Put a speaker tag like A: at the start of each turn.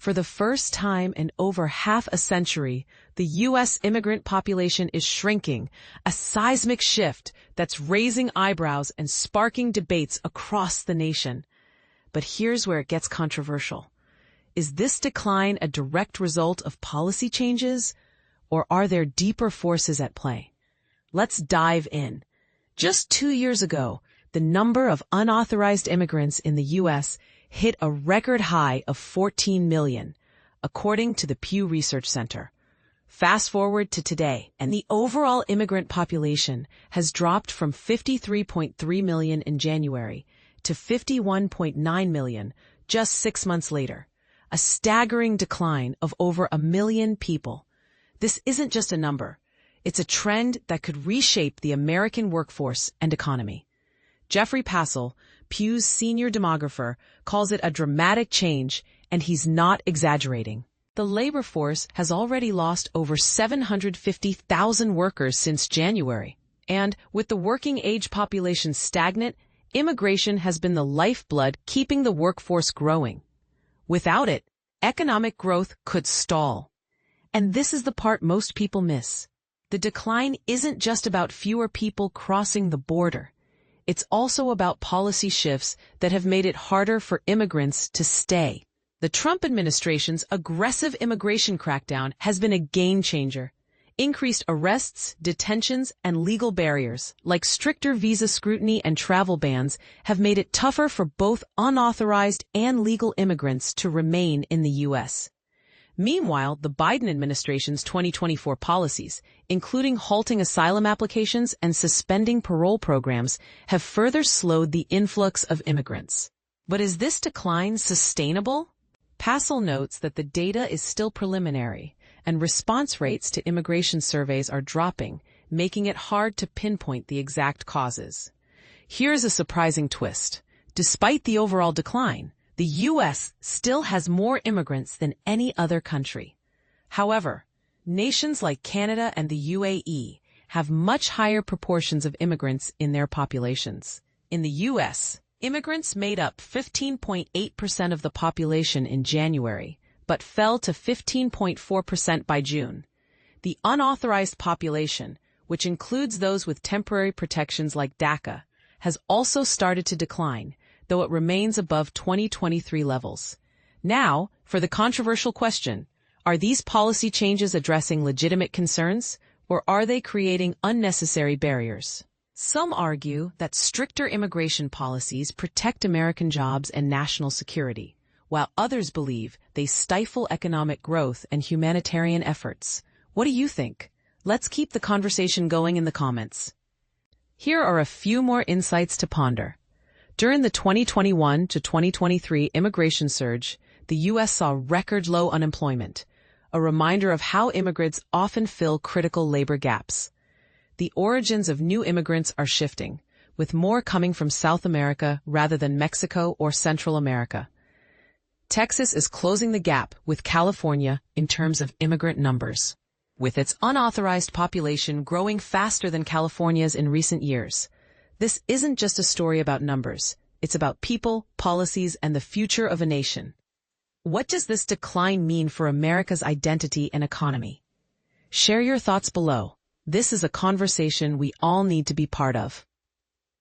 A: For the first time in over half a century, the U.S. immigrant population is shrinking, a seismic shift that's raising eyebrows and sparking debates across the nation. But here's where it gets controversial. Is this decline a direct result of policy changes, or are there deeper forces at play? Let's dive in. Just 2 years ago, the number of unauthorized immigrants in the U.S. hit a record high of 14 million, according to the Pew Research Center. Fast forward to today, and the overall immigrant population has dropped from 53.3 million in January to 51.9 million just 6 months later, a staggering decline of over 1 million people. This isn't just a number. It's a trend that could reshape the American workforce and economy. Jeffrey Passel, Pew's senior demographer, calls it a dramatic change, and he's not exaggerating. The labor force has already lost over 750,000 workers since January. And with the working age population stagnant, immigration has been the lifeblood keeping the workforce growing. Without it, economic growth could stall. And this is the part most people miss. The decline isn't just about fewer people crossing the border. It's also about policy shifts that have made it harder for immigrants to stay. The Trump administration's aggressive immigration crackdown has been a game-changer. Increased arrests, detentions, and legal barriers, like stricter visa scrutiny and travel bans, have made it tougher for both unauthorized and legal immigrants to remain in the U.S. Meanwhile, the Biden administration's 2024 policies, including halting asylum applications and suspending parole programs, have further slowed the influx of immigrants. But is this decline sustainable? Passel notes that the data is still preliminary, and response rates to immigration surveys are dropping, making it hard to pinpoint the exact causes. Here's a surprising twist. Despite the overall decline, the U.S. still has more immigrants than any other country. However, nations like Canada and the UAE have much higher proportions of immigrants in their populations. In the U.S., immigrants made up 15.8% of the population in January, but fell to 15.4% by June. The unauthorized population, which includes those with temporary protections like DACA, has also started to decline, though it remains above 2023 levels. Now, for the controversial question, are these policy changes addressing legitimate concerns, or are they creating unnecessary barriers? Some argue that stricter immigration policies protect American jobs and national security, while others believe they stifle economic growth and humanitarian efforts. What do you think? Let's keep the conversation going in the comments. Here are a few more insights to ponder. During the 2021 to 2023 immigration surge, the U.S. saw record low unemployment, a reminder of how immigrants often fill critical labor gaps. The origins of new immigrants are shifting, with more coming from South America rather than Mexico or Central America. Texas is closing the gap with California in terms of immigrant numbers, with its unauthorized population growing faster than California's in recent years. This isn't just a story about numbers. It's about people, policies, and the future of a nation. What does this decline mean for America's identity and economy? Share your thoughts below. This is a conversation we all need to be part of.